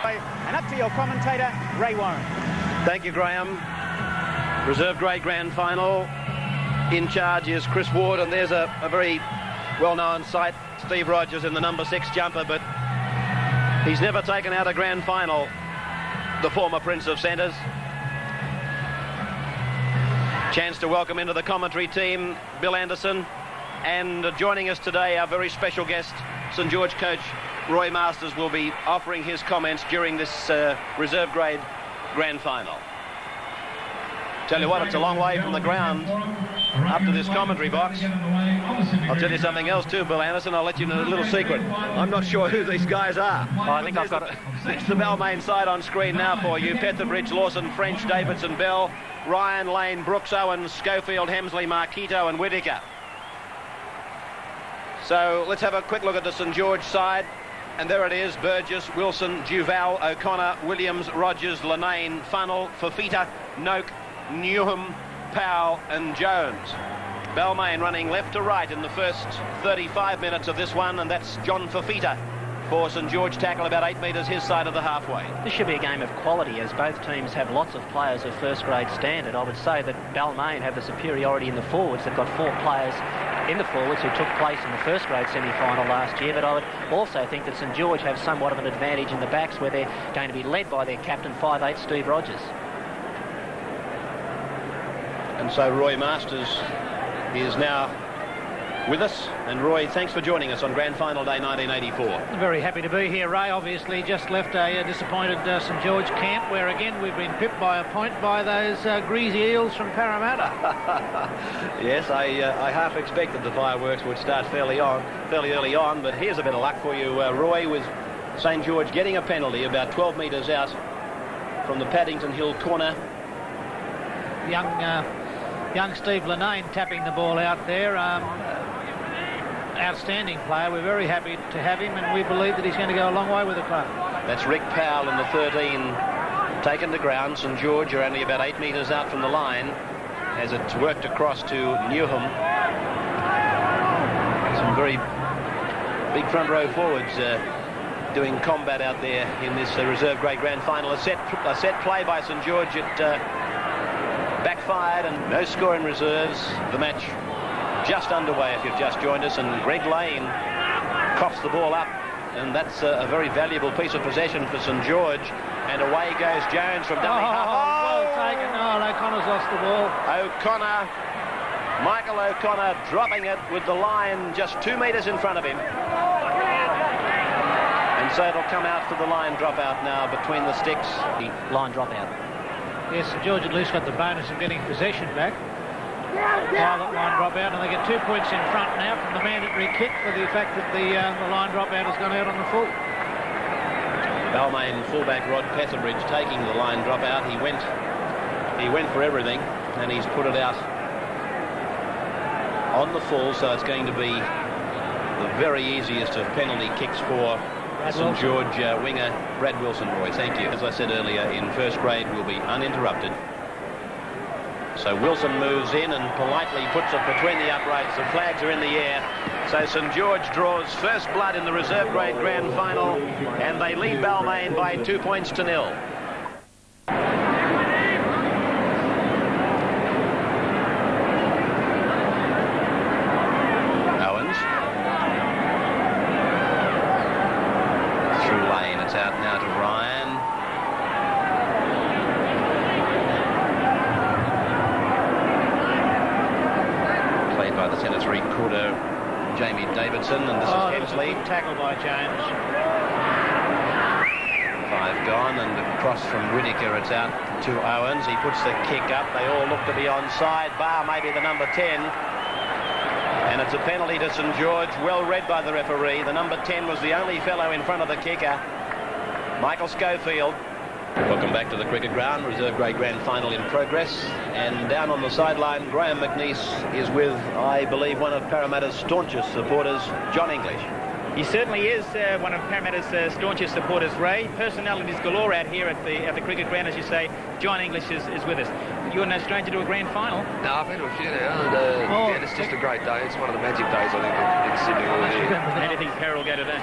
And up to your commentator, Ray Warren. Thank you, Graham. Reserve grade grand final. In charge is Chris Ward, and there's a very well-known sight. Steve Rogers in the number 6 jumper, but he's never taken out a grand final, the former Prince of Centres. Chance to welcome into the commentary team Bill Anderson, and joining us today, our very special guest, St George coach Roy Masters, will be offering his comments during this reserve grade grand final. Tell you what, it's a long way from the ground up to this commentary box. I'll tell you something else too, Bill Anderson. I'll let you know a little secret. I'm not sure who these guys are. Oh, I think I've got it. It's the Balmain side on screen now for you. Petherbridge, Lawson, French, Davidson, Bell, Ryan, Lane, Brooks, Owens, Schofield, Hemsley, Marquito and Whittaker. So let's have a quick look at the St George side. And there it is: Burgess, Wilson, Duval, O'Connor, Williams, Rogers, Lenane, Funnell, Fafita, Noak, Newham, Powell and Jones. Balmain running left to right in the first 35 minutes of this one, and that's John Fafita for St George tackle about 8 metres his side of the halfway. This should be a game of quality, as both teams have lots of players of first grade standard. I would say that Balmain have the superiority in the forwards. They've got 4 players in the forwards who took place in the first grade semi-final last year, but I would also think that St George have somewhat of an advantage in the backs, where they're going to be led by their captain 5'8" Steve Rogers. And so Roy Masters is now with us. And Roy, thanks for joining us on Grand Final Day 1984. Very happy to be here, Ray. Obviously just left a disappointed St George camp, where again we've been pipped by a point by those greasy eels from Parramatta. Yes, I half expected the fireworks would start fairly early on, but here's a bit of luck for you, Roy, with St George getting a penalty about 12 metres out from the Paddington Hill corner. Young Steve Lenane tapping the ball out there. Outstanding player. We're very happy to have him, and we believe that he's going to go a long way with the club. That's Rick Powell in the 13, taken to ground. St George are only about 8 metres out from the line as it's worked across to Newham. Some very big front row forwards doing combat out there in this reserve grade grand final. A set play by St George. It backfired, and no score in reserves. The match just underway if you've just joined us, and Greg Lane coughs the ball up, and that's a very valuable piece of possession for St George. And away goes Jones from dummy half. Well taken. O'Connor's lost the ball. Michael O'Connor dropping it with the line just 2 metres in front of him. And so it'll come out for the line dropout now between the sticks. The line dropout. Yes, St George at least got the bonus of getting possession back. Pilot line dropout, and they get 2 points in front now from the mandatory kick for the fact that the line dropout has gone out on the full. Balmain fullback Rod Petherbridge taking the line dropout. He went for everything, and he's put it out on the full, so it's going to be the very easiest of penalty kicks for St George winger Brad Wilson. Roy, thank you. As I said earlier, in first grade will be uninterrupted. So Wilson moves in and politely puts it between the uprights. The flags are in the air. So St George draws first blood in the reserve grade grand final, and they lead Balmain by 2 points to 0. Owens. Through Lane. It's out now to Ryan. By the centre three-quarter, Jamie Davidson, and this is Hemsley. Tackle by Jones. 5 gone, and across from Whittaker, it's out to Owens. He puts the kick up. They all look to be onside, bar maybe the number 10. And it's a penalty to St George, well read by the referee. The number 10 was the only fellow in front of the kicker, Michael Schofield. Welcome back to the cricket ground. Reserve grade grand final in progress, and down on the sideline Graham McNeice is with, I believe, one of Parramatta's staunchest supporters, John English. He certainly is one of Parramatta's staunchest supporters, Ray. Personalities galore out here at the cricket ground, as you say. John English is with us. You're no stranger to a grand final. No, I've been to a few now, and yeah, it's just a great day. It's one of the magic days, I think, in Sydney. Anything Peril will go today.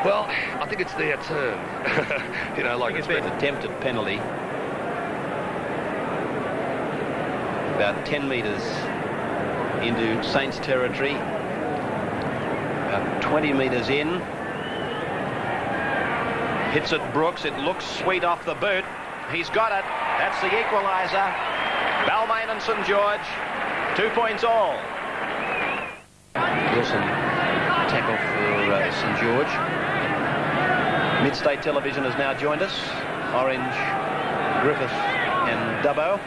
Well, I think it's their turn. You know, like it's been an attempted penalty. About 10 metres into Saints territory. About 20 metres in. Hits it Brooks. It looks sweet off the boot. He's got it. That's the equaliser. Balmain and St George. 2 points all. Wilson tackle for St George. Mid-State Television has now joined us. Orange, Griffith and Dubbo.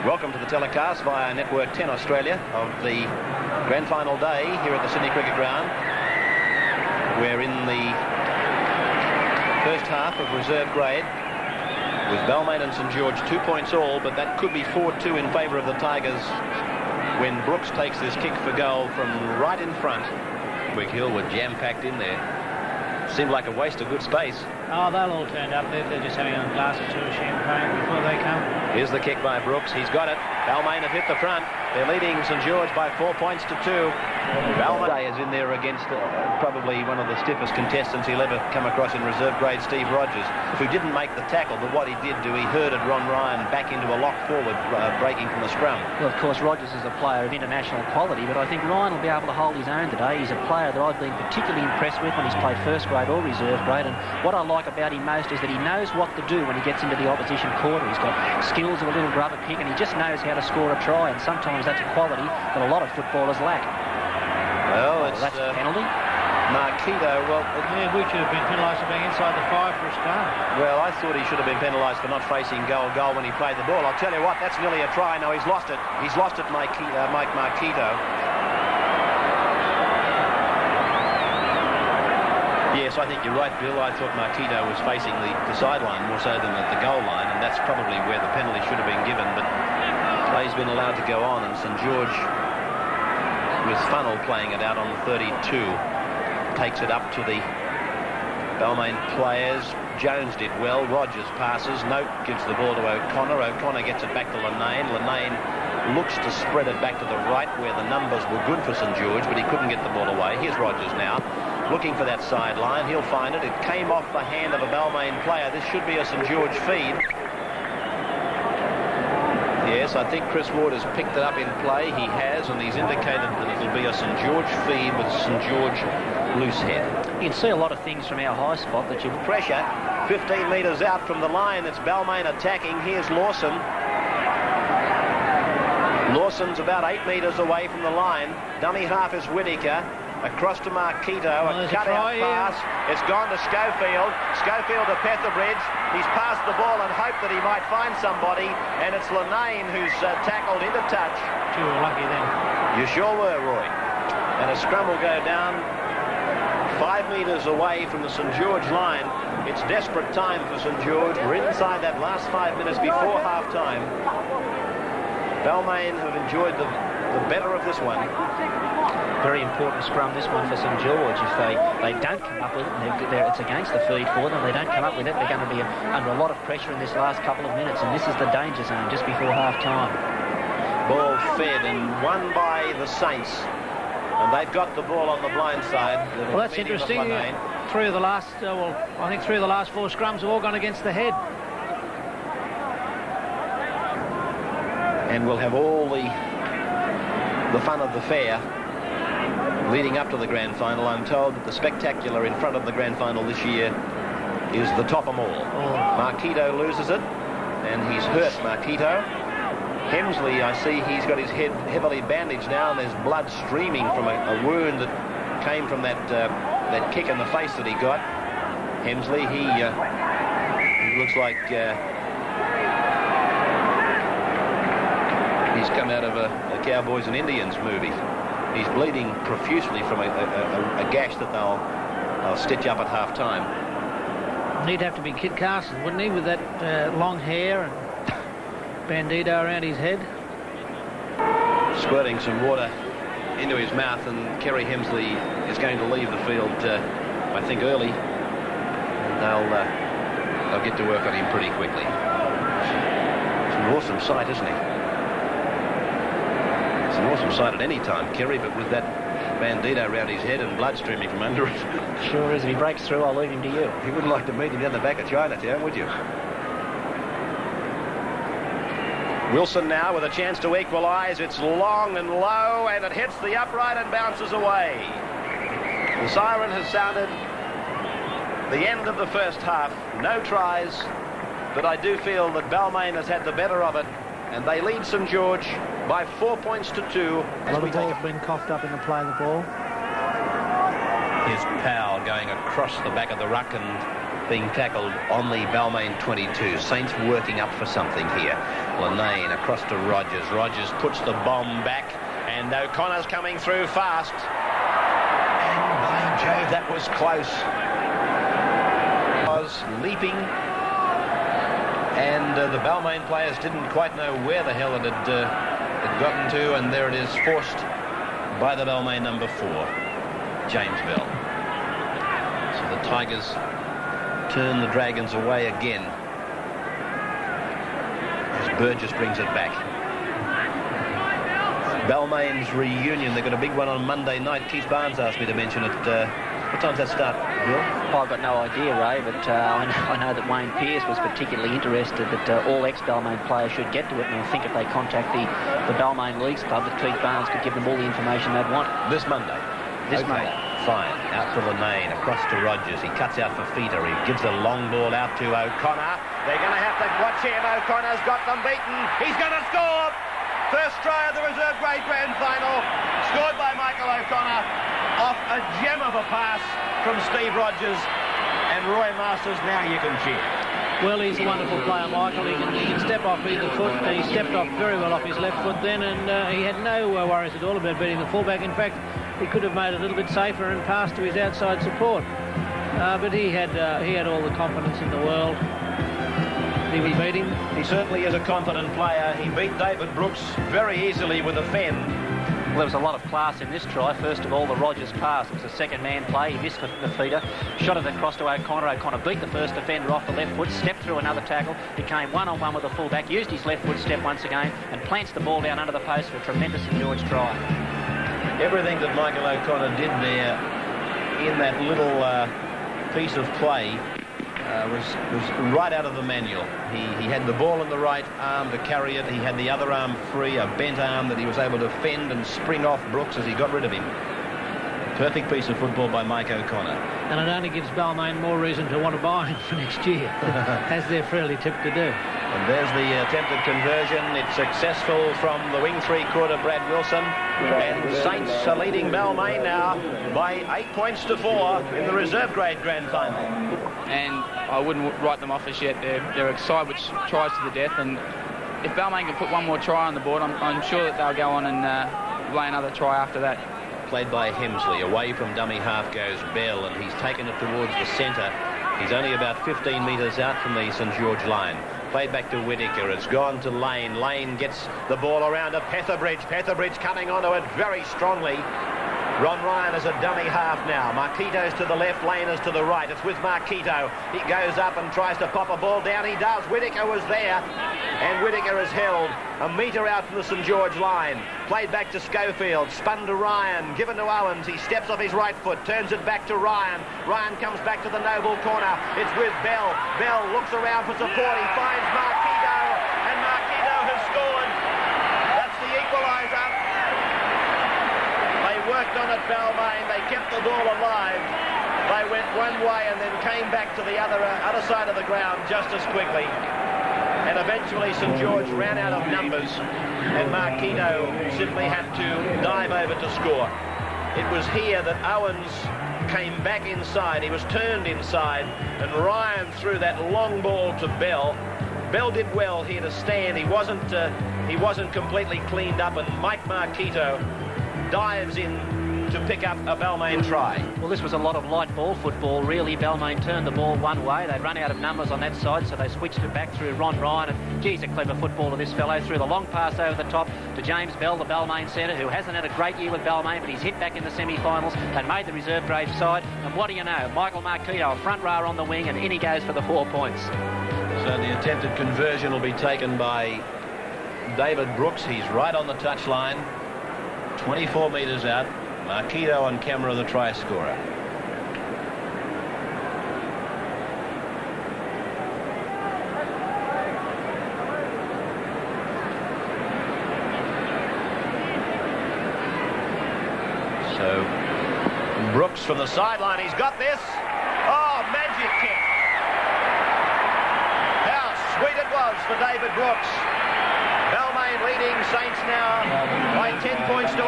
Welcome to the telecast via Network 10 Australia of the grand final day here at the Sydney Cricket Ground. We're in the first half of reserve grade with Balmain and St George 2 points all, but that could be 4-2 in favour of the Tigers when Brooks takes this kick for goal from right in front. Wick Hill were jam-packed in there. Seemed like a waste of good space. Oh, they'll all turn up. They're just having a glass or two of champagne before they come. Here's the kick by Brooks. He's got it. Balmain have hit the front. They're leading St George by 4 points to 2. Balmain is in there against probably one of the stiffest contestants he'll ever come across in reserve grade, Steve Rogers, who didn't make the tackle, but what he did do, he herded Ron Ryan back into a lock forward, breaking from the scrum. Well, of course, Rogers is a player of international quality, but I think Ryan will be able to hold his own today. He's a player that I've been particularly impressed with when he's played first grade or reserve grade, and what I like about him most is that he knows what to do when he gets into the opposition quarter. He's got skills of a little rubber kick, and he just knows how to score a try, and sometimes that's a quality that a lot of footballers lack. Well, that's a penalty. Marquito, well... Yeah, we should have been penalised for being inside the 5 for a start. Well, I thought he should have been penalised for not facing goal when he played the ball. I'll tell you what, that's nearly a try. No, he's lost it. He's lost it, Mike Marquito. Yes, I think you're right, Bill. I thought Marquito was facing the sideline more so than at the goal line, and that's probably where the penalty should have been given, but play's been allowed to go on, and St George, with Funnell playing it out on the 32, takes it up to the Balmain players. Jones did well. Rogers passes. Note gives the ball to O'Connor. O'Connor gets it back to Linane. Linane looks to spread it back to the right where the numbers were good for St George, but he couldn't get the ball away. Here's Rogers now, looking for that sideline. He'll find it. It came off the hand of a Balmain player. This should be a St George feed. Yes, I think Chris Ward has picked it up in play. He has, and he's indicated that it'll be a St George feed with St George loose head. You can see a lot of things from our high spot that you... Pressure, 15 metres out from the line. It's Balmain attacking. Here's Lawson. Lawson's about 8 metres away from the line. Dummy half is Whittaker. Across to Marquito, a cut-out pass. It's gone to Schofield. Schofield to Petherbridge. He's passed the ball and hoped that he might find somebody, and it's Linane who's tackled into touch. You were lucky then. You sure were, Roy. And a scrum will go down 5 metres away from the St George line. It's desperate time for St George. We're inside that last 5 minutes before half-time. Balmain have enjoyed the better of this one. Very important scrum, this one, for St George. If they don't come up with it, it's against the feed for them. If they don't come up with it, they're going to be under a lot of pressure in this last couple of minutes, and this is the danger zone just before half-time. Ball fed and won by the Saints, and they've got the ball on the blind side. Well, that's interesting. I think 3 of the last 4 scrums have all gone against the head. And we'll have all the fun of the fair leading up to the grand final. I'm told that the spectacular in front of the grand final this year is the top of all. Marquito loses it, and he's hurt, Marquito. Hemsley, I see he's got his head heavily bandaged now, and there's blood streaming from a wound that came from that kick in the face that he got. Hemsley, he looks like he's come out of a Cowboys and Indians movie. He's bleeding profusely from a gash that they'll stitch up at half-time. He'd have to be Kit Carson, wouldn't he, with that long hair and bandito around his head? Squirting some water into his mouth, and Kerry Hemsley is going to leave the field, I think, early. They'll get to work on him pretty quickly. It's an awesome sight, isn't he? It's an awesome sight at any time, Kerry, but with that bandito around his head and blood streaming from under it. Sure is. If he breaks through, I'll leave him to you. You wouldn't like to meet him down the back of Chinatown, would you? Wilson now with a chance to equalise. It's long and low, and it hits the upright and bounces away. The siren has sounded. The end of the first half. No tries, but I do feel that Balmain has had the better of it, and they lead St George by 4 points to 2. Well, the ball's been coughed up in the play of the ball. Here's Powell going across the back of the ruck and being tackled on the Balmain 22. Saints working up for something here. Lanane across to Rogers. Rogers puts the bomb back, and O'Connor's coming through fast. And by Jove, that was close. Was leaping, and the Balmain players didn't quite know where the hell it had gotten to, and there it is, forced by the Balmain number 4, James Bell. So the Tigers turn the Dragons away again as Burgess brings it back. Balmain's reunion, they've got a big one on Monday night. Keith Barnes asked me to mention it. What time's that start, Bill? Well, I've got no idea, Ray, but I know that Wayne Pearce was particularly interested that all ex-Balmain players should get to it, and I think if they contact the Balmain Leagues Club, that Keith Barnes could give them all the information they'd want. This Monday? This Monday. Fine. Out to Lanane, across to Rogers. He cuts out for Feeder. He gives a long ball out to O'Connor. They're going to have to watch him. O'Connor's got them beaten. He's going to score! First try of the reserve grade grand final, scored by Michael O'Connor off a gem of a pass from Steve Rogers, and Roy Masters, now you can cheer. Well, he's a wonderful player, Michael. He can step off either foot. He stepped off very well off his left foot then, and he had no worries at all about beating the fullback. In fact, he could have made it a little bit safer and passed to his outside support. But he had all the confidence in the world. He would beat him. He certainly is a confident player. He beat David Brooks very easily with a fend. Well, there was a lot of class in this try. First of all, the Rogers pass. It was a second-man play. He missed the feeder, shot it across to O'Connor. O'Connor beat the first defender off the left foot, stepped through another tackle, became one-on-one with the fullback, used his left foot step once again, and plants the ball down under the post for a tremendous St George try. Everything that Michael O'Connor did there in that little piece of play was right out of the manual. He had the ball in the right arm to carry it. He had the other arm free, a bent arm that he was able to fend and spring off Brooks as he got rid of him. Perfect piece of football by Mike O'Connor. And it only gives Balmain more reason to want to buy him for next year, as they're fairly tipped to do. And there's the attempted conversion. It's successful from the wing three-quarter, Brad Wilson. And Saints are leading Balmain now by 8 points to 4 in the reserve grade grand final. And I wouldn't write them off as yet. They're a side which tries to the death, and if Balmain can put one more try on the board, I'm sure that they'll go on and lay another try after that. Played by Hemsley. Away from dummy half goes Bell, and he's taken it towards the centre. He's only about 15 metres out from the St George line. Played back to Whittaker. It's gone to Lane. Lane gets the ball around to Petherbridge. Petherbridge coming onto it very strongly. Ron Ryan is a dummy half now. Marquito's to the left, Lane is to the right. It's with Marquito. He goes up and tries to pop a ball down. He does. Whittaker was there, and Whittaker is held a metre out from the St George line. Played back to Schofield. Spun to Ryan. Given to Owens. He steps off his right foot. Turns it back to Ryan. Ryan comes back to the Noble corner. It's with Bell. Bell looks around for support. He finds Marquito, and Marquito has scored. That's the equaliser. They worked on it, Balmain. They kept the ball alive. They went one way and then came back to the other side of the ground just as quickly. And eventually St George ran out of numbers, and Marquito simply had to dive over to score. It was here that Owens came back inside. He was turned inside, and Ryan threw that long ball to Bell. Bell did well here to stand. He wasn't completely cleaned up, and Mike Marquito dives in to pick up a Balmain try. Well, this was a lot of light ball football, really. Balmain turned the ball one way. They'd run out of numbers on that side, so they switched it back through Ron Ryan. And, geez, a clever footballer, this fellow. Threw the long pass over the top to James Bell, the Balmain centre, who hasn't had a great year with Balmain, but he's hit back in the semi-finals. They made the reserve grade side. And what do you know? Michael Marquito, a front rower on the wing, and in he goes for the 4 points. So the attempted conversion will be taken by David Brooks. He's right on the touchline, 24 metres out. Marquito on camera, the try scorer. So Brooks from the sideline, he's got this. Oh, magic kick. How sweet it was for David Brooks. Balmain leading Saints now by 10 points to 8.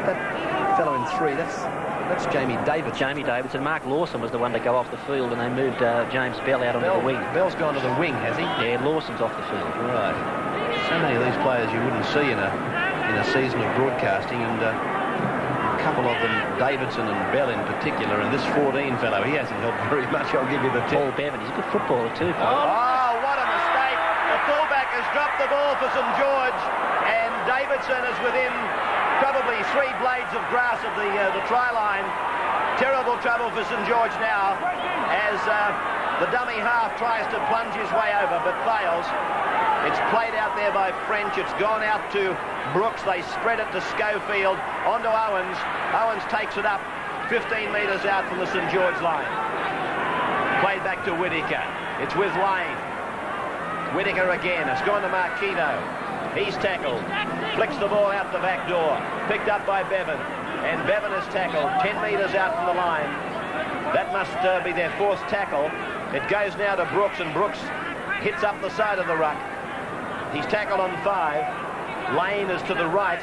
That fellow in 3, that's Jamie Davidson. Jamie Davidson. Mark Lawson was the one to go off the field, and they moved James Bell out onto the wing. Bell's gone to the wing, has he? Yeah, Lawson's off the field. Right. So many of these players you wouldn't see in a season of broadcasting, and a couple of them, Davidson and Bell in particular, and this 14 fellow, he hasn't helped very much, I'll give you the tip. Paul Bevan, he's a good footballer too. Oh, what a mistake. The fullback has dropped the ball for St George, and Davidson is within probably 3 blades of grass of the try line. Terrible trouble for St George now as the dummy half tries to plunge his way over but fails. It's played out there by French. It's gone out to Brooks. They spread it to Schofield. Onto Owens. Owens takes it up 15 metres out from the St George line. Played back to Whittaker. It's with Lane. Whittaker again. It's gone to Marquito. He's tackled. Flicks the ball out the back door. Picked up by Bevan. And Bevan is tackled 10 metres out from the line. That must be their 4th tackle. It goes now to Brooks, and Brooks hits up the side of the ruck. He's tackled on 5. Lane is to the right.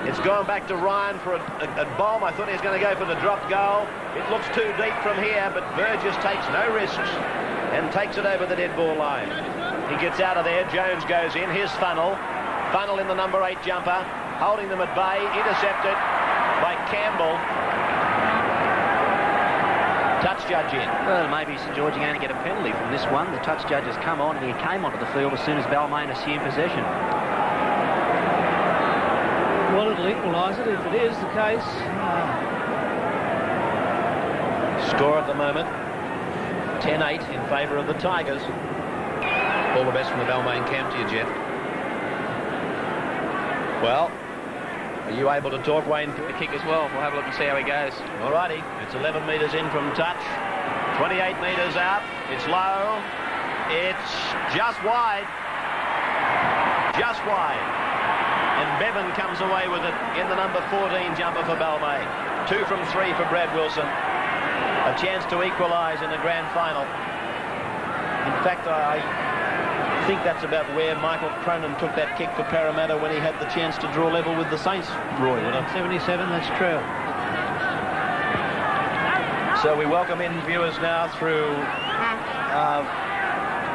It's gone back to Ryan for a bomb. I thought he was going to go for the dropped goal. It looks too deep from here, but Burgess takes no risks and takes it over the dead ball line. He gets out of there. Jones goes in. His funnel. Funnel in the number 8 jumper. Holding them at bay. Intercepted by Campbell. Touch judge in. Well, maybe St George are going to get a penalty from this one. The touch judge has come on, and he came onto the field as soon as Balmain assumed possession. Well, it'll equalise it if it is the case. Score at the moment 10-8 in favour of the Tigers. All the best from the Balmain camp to you, Jeff. Well, are you able to talk, Wayne? The kick as well. We'll have a look and see how he goes. Alrighty, it's 11 metres in from touch, 28 metres out. It's low. It's just wide. Just wide. And Bevan comes away with it in the number 14 jumper for Balmain. 2 from 3 for Brad Wilson. A chance to equalise in the grand final. In fact, I think that's about where Michael Cronin took that kick for Parramatta when he had the chance to draw level with the Saints, Roy. 77, that's true. So we welcome in viewers now through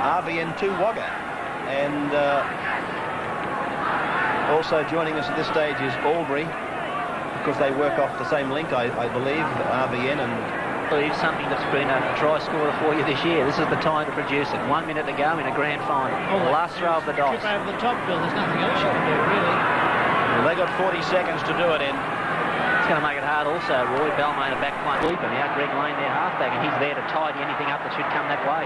RVN2 Wagga. And also joining us at this stage is Albury, because they work off the same link, I believe, RVN and... Something that's been a try scorer for you this year. This is the time to produce it. 1 minute to go in a grand final. The last throw of the dice. Trip over the top, Bill. There's nothing else you can do, really. Well, they got 40 seconds to do it in. It's going to make it hard also, Roy. Balmain a back line keeper now. Greg Lane, their halfback, and he's there to tidy anything up that should come that way.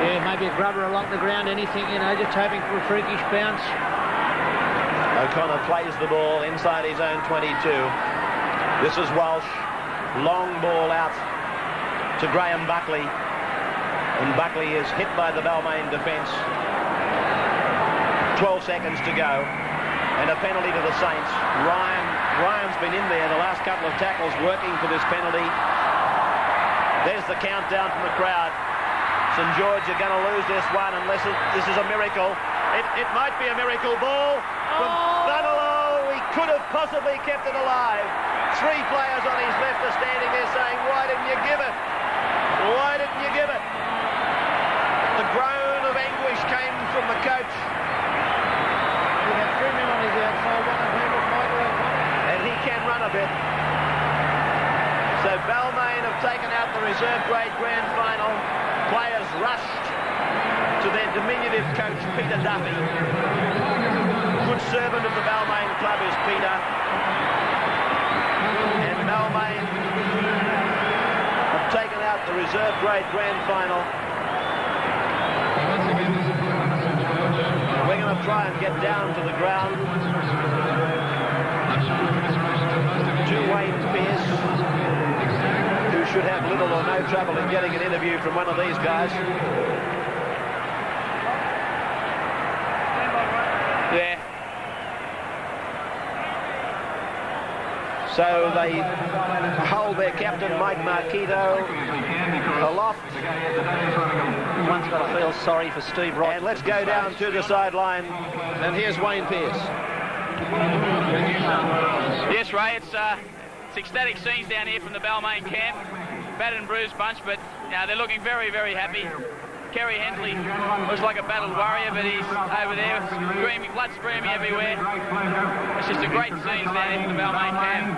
Yeah, maybe a grubber along the ground, anything, you know, just hoping for a freakish bounce. O'Connor plays the ball inside his own 22. This is Walsh. Long ball out to Graham Buckley, and Buckley is hit by the Balmain defence. 12 seconds to go, and a penalty to the Saints. Ryan's been in there the last couple of tackles working for this penalty. There's the countdown from the crowd. St George are going to lose this one unless this is a miracle. It might be a miracle ball from Thunderlow. He could have possibly kept it alive. 3 players on his left are standing there saying, why didn't you give it? Why didn't you give it? The groan of anguish came from the coach. He had 3 men on his outside, one of whom was Michael O'Connor. And he can run a bit. So Balmain have taken out the reserve grade grand final. Players rushed to their diminutive coach, Peter Duffy. Good servant of the Balmain club is Peter. And Balmain have taken out the reserve grade grand final. We're going going to try and get down to the ground. To Wayne Pearce, who should have little or no trouble in getting an interview from one of these guys. Yeah. So they hold their captain, Mike Marquito, aloft. One's got to feel sorry for Steve Rogers. And let's go down to the sideline. And here's Wayne Pearce. Yes, Ray, it's ecstatic scenes down here from the Balmain camp. Battered and bruised bunch, but they're looking very, very happy. Kerry Hensley looks like a battled warrior, but he's over there screaming, blood screaming everywhere. It's just a great scene down here from the Balmain camp.